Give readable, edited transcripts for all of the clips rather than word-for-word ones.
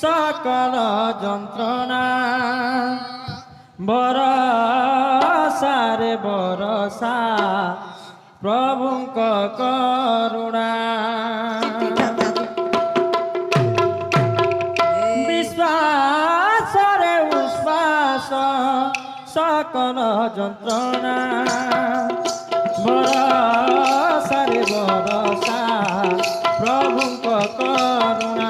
सकल যন্ত্রণা बरसा रे बरसा प्रभुंक करुणा विश्वास रे उश्वास सकल যন্ত্রণা बरसा रे बरसा प्रभुंक करुणा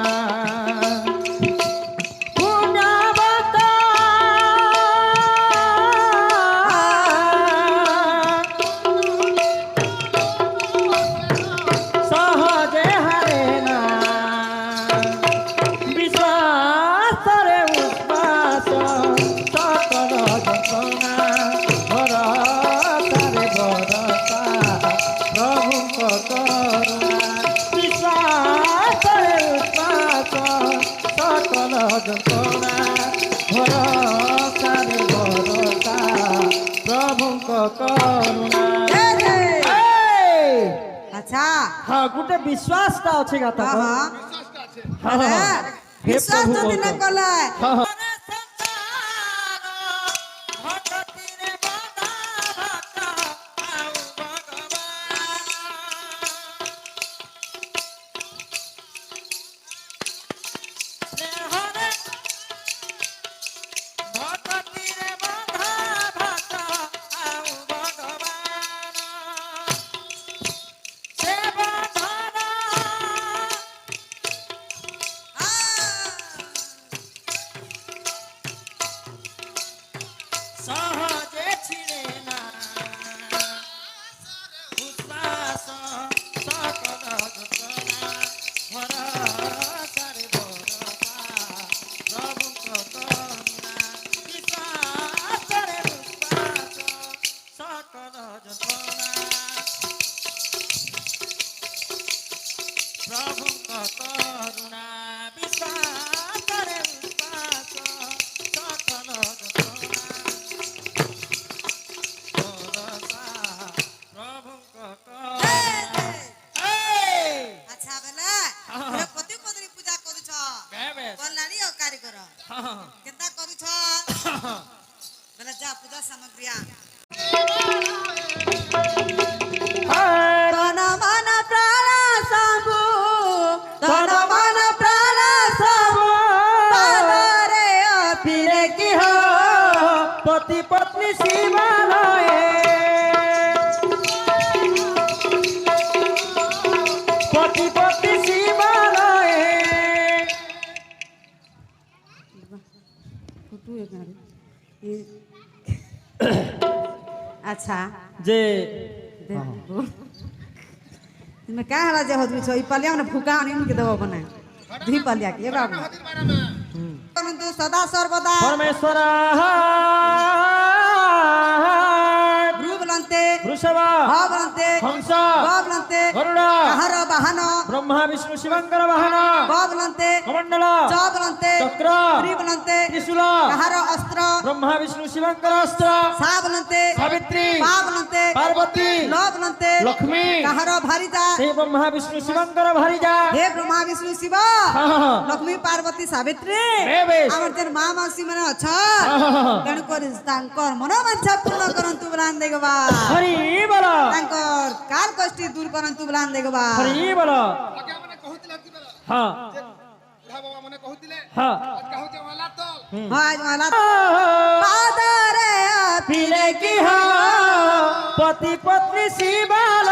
अच्छा हाँ गुटे विश्वास ता अच्छे गाता हाँ विश्वास तो दिन कला पति पत्नी शिवालय पति पत्नी शिवालय अच्छा जे तुम्हें क्या हला जे होत बिछो ई पलिया ने फुका नहीं के देबो बना धी पलिया के एबा परंतु सदा सर्वदा परमेश्वर भ्रुवलंते वृषभ भावलंते हंस भावलंते गरुड़ आहर वाहन ब्रह्मा विष्णु शिवंकर वाहन भावलंते कमंडल चावलंते चक्र त्रिवलंते त्रिशूल आहर अस्त्र ब्रह्मा विष्णु शिवंकर अस्त्र सावलंते सावित्री पावलंते पार्वती लोभलंते लक्ष्मी आहर भारिजा हे ब्रह्मा विष्णु शिवंकर भारिजा हे ब्रह्मा विष्णु शिव हाँ। लक्ष्मी पार्वती सावित्री बेश। आमर जेन माँ मासी माने अछ तेणु कर तांकर मनोवांछा पूर्ण करंतु बलान देगबा हरि बोल तांकर काल कष्टी दूर करंतु बलान देगबा हरि बोल आगे हमने कहूतिला कि बेला हाँ बुढ़ा बाबा मने कहूतिले हाँ आज कहूते वाला तो आज वाला पादरे पीले की हो पति पत्नी शिवालय